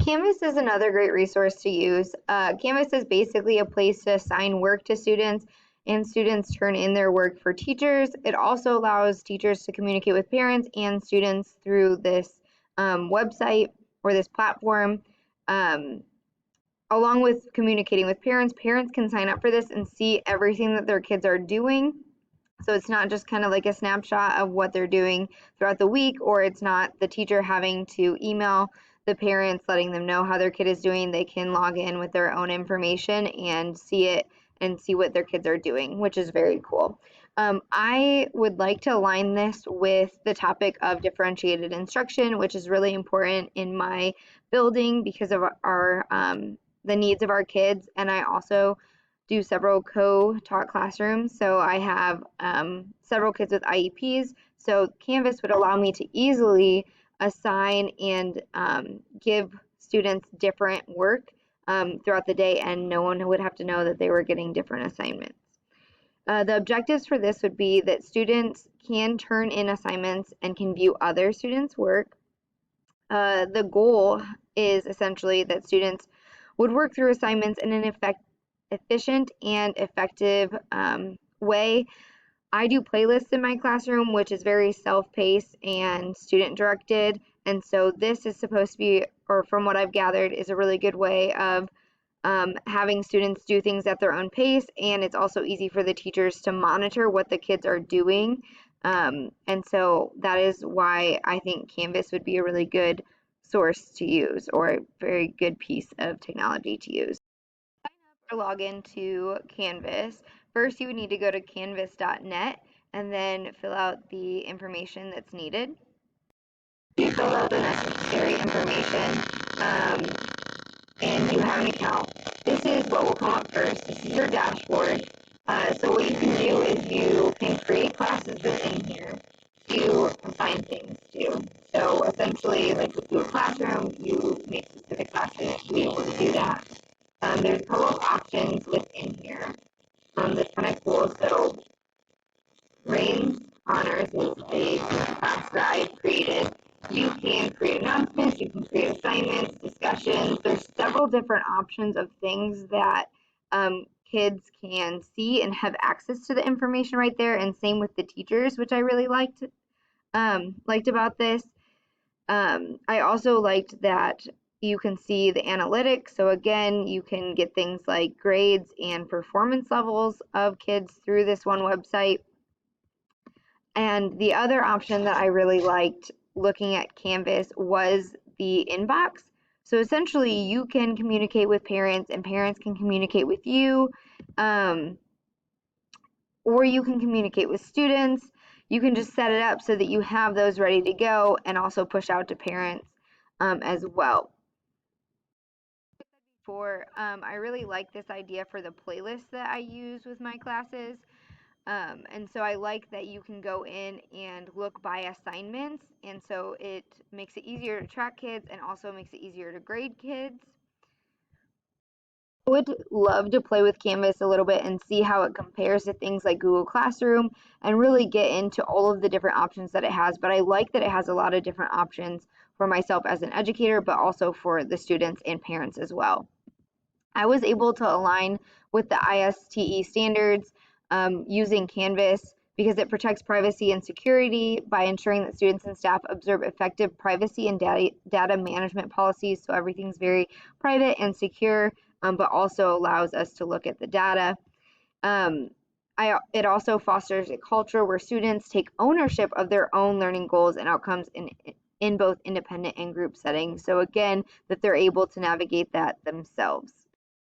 Canvas is another great resource to use. Canvas is basically a place to assign work to students, and students turn in their work for teachers. It also allows teachers to communicate with parents and students through this website or this platform. Along with communicating with parents, parents can sign up for this and see everything that their kids are doing. So it's not just kind of like a snapshot of what they're doing throughout the week, or it's not the teacher having to email the parents letting them know how their kid is doing. They can log in with their own information and see it and see what their kids are doing, which is very cool. I would like to align this with the topic of differentiated instruction, which is really important in my building because of our the needs of our kids, and I also do several co-taught classrooms. So I have several kids with IEPs. So Canvas would allow me to easily assign and give students different work throughout the day, and no one would have to know that they were getting different assignments. The objectives for this would be that students can turn in assignments and can view other students' work. The goal is essentially that students would work through assignments in an efficient and effective way. I do playlists in my classroom, which is very self-paced and student-directed, and so this is supposed to be, or from what I've gathered, is a really good way of having students do things at their own pace, and it's also easy for the teachers to monitor what the kids are doing. And so that is why I think Canvas would be a really good source to use, or a very good piece of technology to use. Sign up or log into Canvas. First, you would need to go to canvas.net and then fill out the information that's needed. You fill out the necessary information and you have an account. This is what will come up first. This is your dashboard. So what you can do is you can create classes within here to assign things to. So essentially, like with Google Classroom, you make specific classes to be able to do that. There's a couple of options within here. That's kind of cool. So Rain's Honors is a class that I created. You can create announcements, you can create assignments, discussions. There's several different options of things that kids can see and have access to the information right there, and same with the teachers, which I really liked about this. I also liked that you can see the analytics. So again, you can get things like grades and performance levels of kids through this one website. And the other option that I really liked looking at Canvas was the inbox. So essentially, you can communicate with parents, and parents can communicate with you, or you can communicate with students. You can just set it up so that you have those ready to go and also push out to parents as well. Before, I really like this idea for the playlist that I use with my classes. And so I like that you can go in and look by assignments, and so it makes it easier to track kids and also makes it easier to grade kids. I would love to play with Canvas a little bit and see how it compares to things like Google Classroom and really get into all of the different options that it has, but I like that it has a lot of different options for myself as an educator, but also for the students and parents as well. I was able to align with the Iste Standards using Canvas because it protects privacy and security by ensuring that students and staff observe effective privacy and data management policies, so everything's very private and secure, but also allows us to look at the data. It also fosters a culture where students take ownership of their own learning goals and outcomes in both independent and group settings. So again, that they're able to navigate that themselves.